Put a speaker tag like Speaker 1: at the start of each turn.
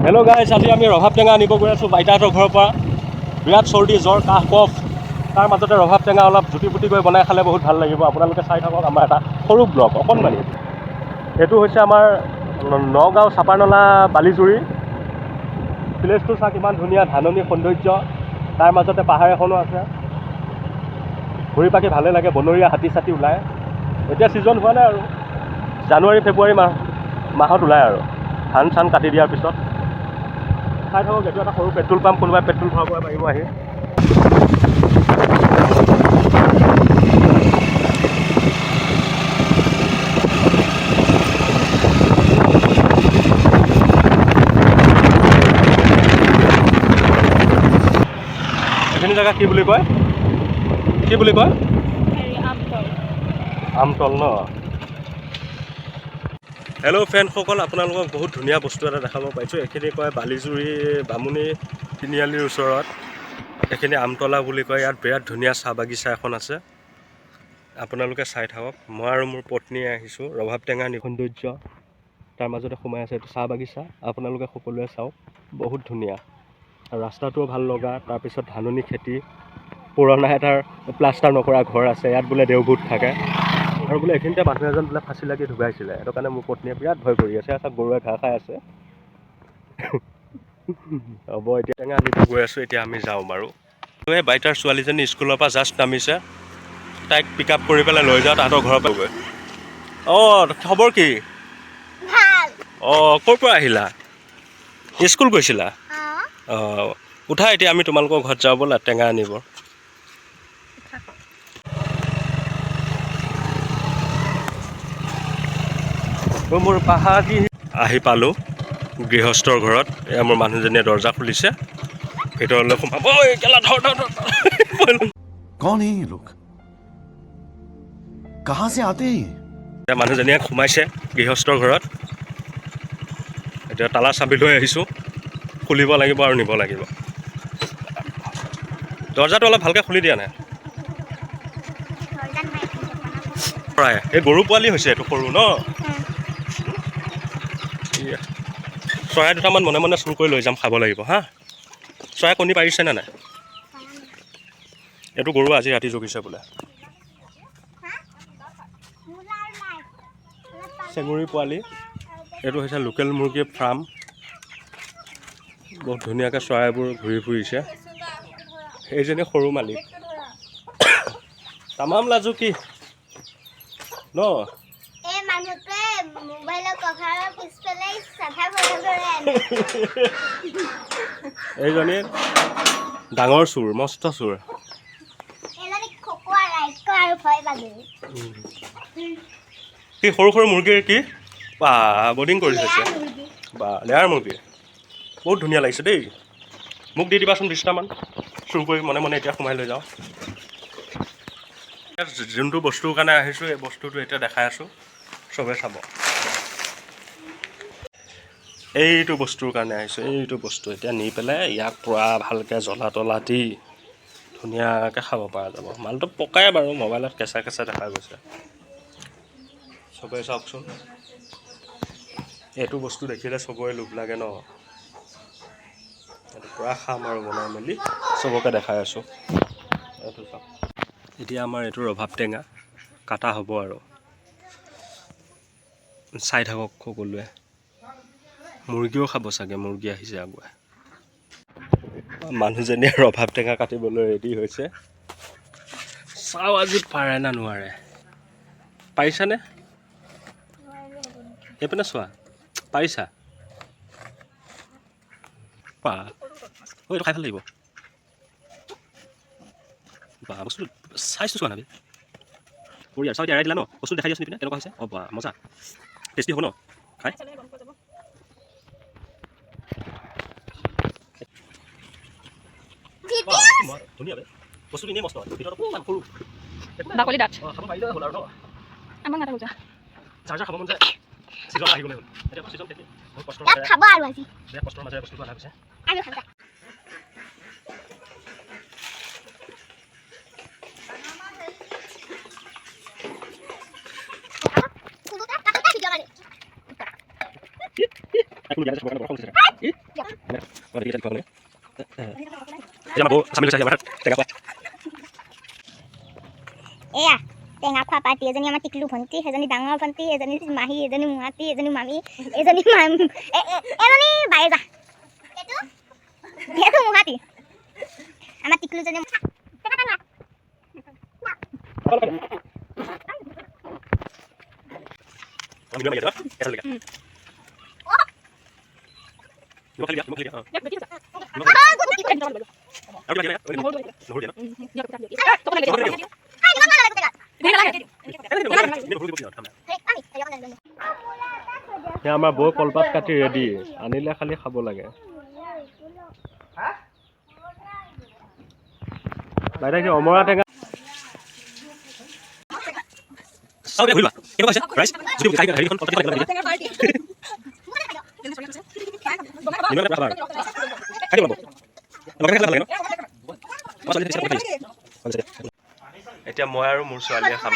Speaker 1: Hello' গাইছ, আজি আমি ৰভাব টেঙা আনিব গৈ আছোঁ বাইতাহঁতৰ ঘৰৰ পৰা। বিৰাট চৰ্দি, জ্বৰ, কাহ, কফ। তাৰ মাজতে ৰভাব টেঙা অলপ জুতি পুটি কৰি বনাই খালে বহুত ভাল লাগিব। আপোনালোকে চাই থাকক আমাৰ এটা সৰু ব্লগ অকণমানি। এইটো হৈছে আমাৰ নগাঁও চাপাৰনলা বালিজুৰি। প্লেচটো চাওক কিমান ধুনীয়া, ধাননি সৌন্দৰ্য। তাৰ মাজতে পাহাৰ এখনো আছে। ঘূৰি পাকি ভালে লাগে, বনৰীয়া হাতী চাতি ওলায়। এতিয়া ছিজন হোৱা নাই আৰু, জানুৱাৰী ফেব্ৰুৱাৰী মাহত ওলায় আৰু ধান চান কাটি দিয়াৰ পিছত। চাই থাকক, এইটো এটা সৰু পেট্ৰল পাম্প, কোনোবাই পেট্ৰল ভৰাব পাৰিব আহি। এইখিনি জেগা কি বুলি কয়, কি বুলি কয়? আমতল ন? হেল্ল' ফ্ৰেণ্ডসকল, আপোনালোকক বহুত ধুনীয়া বস্তু এটা দেখাব পাইছোঁ। এইখিনি কয় বালিজুৰি বামুণী তিনিআলিৰ ওচৰত, এইখিনি আমতলা বুলি কয়। ইয়াত বিৰাট ধুনীয়া চাহ বাগিচা এখন আছে, আপোনালোকে চাই থাকক। মই আৰু মোৰ পত্নীয়ে আহিছোঁ। ৰভাব টেঙাৰ সৌন্দৰ্য তাৰ মাজতে সোমাই আছে এইটো চাহ বাগিচা। আপোনালোকে সকলোৱে চাওক, বহুত ধুনীয়া। আৰু ৰাস্তাটোও ভাল লগা। তাৰপিছত ধাননি খেতি, পুৰণা এটাৰ প্লাষ্টাৰ নকৰা ঘৰ আছে। ইয়াত বোলে দেওভূত থাকে, আৰু বোলে এইখিনিতে মানুহ এজন বোলে ফাঁচি লাগি ঢুকাইছিলে। সেইটো কাৰণে মোৰ পত্নীয়ে বিৰাট ভয় কৰি আছে। এটা গৰুৱে ঘাঁহ খাই আছে। হ'ব, এতিয়া টেঙা আনিব গৈ আছোঁ। এতিয়া আমি যাওঁ বাৰু। এই বাইতাৰ ছোৱালীজনী স্কুলৰ পৰা জাষ্ট নামিছে। তাইক পিক আপ কৰি পেলাই লৈ যাওঁ তাহাঁতৰ ঘৰৰ পৰা গৈ। অঁ, খবৰ কি? অঁ, ক'ৰ পৰা আহিলা? স্কুল গৈছিলা? অঁ, উঠা এতিয়া আমি তোমালোকৰ ঘৰত যাওঁ ব'লা টেঙা আনিব। মোৰ পাহাৰী আহি পালোঁ গৃহস্থৰ ঘৰত। এয়া মোৰ মানুহজনীয়ে দৰ্জা খুলিছে, ভিতৰলৈ সোমাব। ঐ কেলা, ধৰ ধৰ ধৰ।
Speaker 2: कौन है ये लोग? कहां से आते हैं?
Speaker 1: এতিয়া মানুহজনীয়ে সোমাইছে গৃহস্থৰ ঘৰত। এতিয়া তালা চাবি লৈ আহিছোঁ, খুলিব লাগিব আৰু নিব লাগিব। দৰ্জাটো অলপ ভালকৈ খুলি দিয়া নাই। প্ৰায় এই গৰু পোৱালি হৈছে, এইটো সৰু ন? চৰাই দুটামান মনে মনে চুৰ কৰি লৈ যাম, খাব লাগিব হা। চৰাই কণী পাৰিছেনে নাই? এইটো গৰু আজি ৰাতি জগিছে বোলে। চেঙুৰী পোৱালি। এইটো হৈছে লোকেল মুৰ্গীৰ ফাৰ্ম। বহুত ধুনীয়াকৈ চৰাইবোৰ ঘূৰি ফুৰিছে। এইজনী সৰু মালিক। তামাম লাজু কি ন? এইজনী ডাঙৰ চোৰ, মস্ত চোৰ। কি সৰু সৰু মুৰ্গীৰ কি বা বৰ্ডিং কৰি থৈছে বা, লেয়াৰ মুৰ্গী। বহুত ধুনীয়া লাগিছে দেই। মোক দি দিবাচোন 20টামান, চুৰ কৰি মনে মনে এতিয়া সোমাই লৈ যাওঁ। যোনটো বস্তুৰ কাৰণে আহিছোঁ, এই বস্তুটো এতিয়া দেখাই আছোঁ, চবেই চাব। এইটো বস্তুৰ কাৰণে আহিছোঁ, এইটো বস্তু এতিয়া নি পেলাই ইয়াক পূৰা ভালকৈ জ্বলা তলা দি ধুনীয়াকৈ খাব পৰা যাব। মালটো পকাই বাৰু, মোবাইলত কেঁচা কেঁচা দেখা গৈছে। চবেই চাওকচোন, এইটো বস্তু দেখিলে চবৰে লোভ লাগে ন? এইটো পূৰা খাম আৰু বনাই মেলি চবকে দেখাই আছোঁ। এইটো চাওক, এতিয়া আমাৰ এইটো ৰভাব টেঙা কাটা হ'ব আৰু চাই থাকক সকলোৱে। মুৰ্গীও খাব চাগে, মুৰ্গী আহিছে আগুৱাই। মানুহজনীয়ে ৰভাব টেঙা কাটিবলৈ ৰেডি হৈছে। চাওঁ আজি পাৰে না নোৱাৰে। পাৰিছানে? এইপিনে চোৱা, পাৰিছা? পা এইটো খাই ভাল লাগিব। বা বস্তু চাইছোঁ চোৱা নাবি বঢ়িয়া। চাওঁ এতিয়া এৰাই দিলা ন, বস্তু দেখাই দিয়াচোন। পিনে কেনেকুৱা হৈছে? অঁ বা মজা, টেষ্টি হ'ব ন খাই? ধুনীয়া বে, বস্তুটো এনেই মস্ত, ভিতৰত অকণমান সৰু বাকলি ডাঠ। অঁ, খাব পাৰিলে হ'ল আৰু ন? আমাৰ নাথাকো যা, যাৰ যাৰ খাব মন যায় ছিজন আহি গ'লে হ'ল। এতিয়া ছিজন খেতি বহুত কষ্টৰ মাজেৰে, খাব আৰু আজি বিৰাট কষ্টৰ মাজেৰে বস্তুটো অনা গৈছে।
Speaker 3: এয়া টেঙা খোৱা পাৰ্টি এজনী আমাৰ টিকলু ভণ্টি এজনী ডাঙৰ ভণ্টি এজনী মাহী এজনী মুহাতী এজনী মামী এজনী এজনী বাইজা এইটো মুহাতী আমাৰ টিকলুজনী
Speaker 1: আমাৰ বৌ কলপাত কাটি ৰেডি আনিলে খালি খাব লাগে বাইদেউ কি অমৰা টেঙা এতিয়া মই আৰু মোৰ ছোৱালীয়ে খাম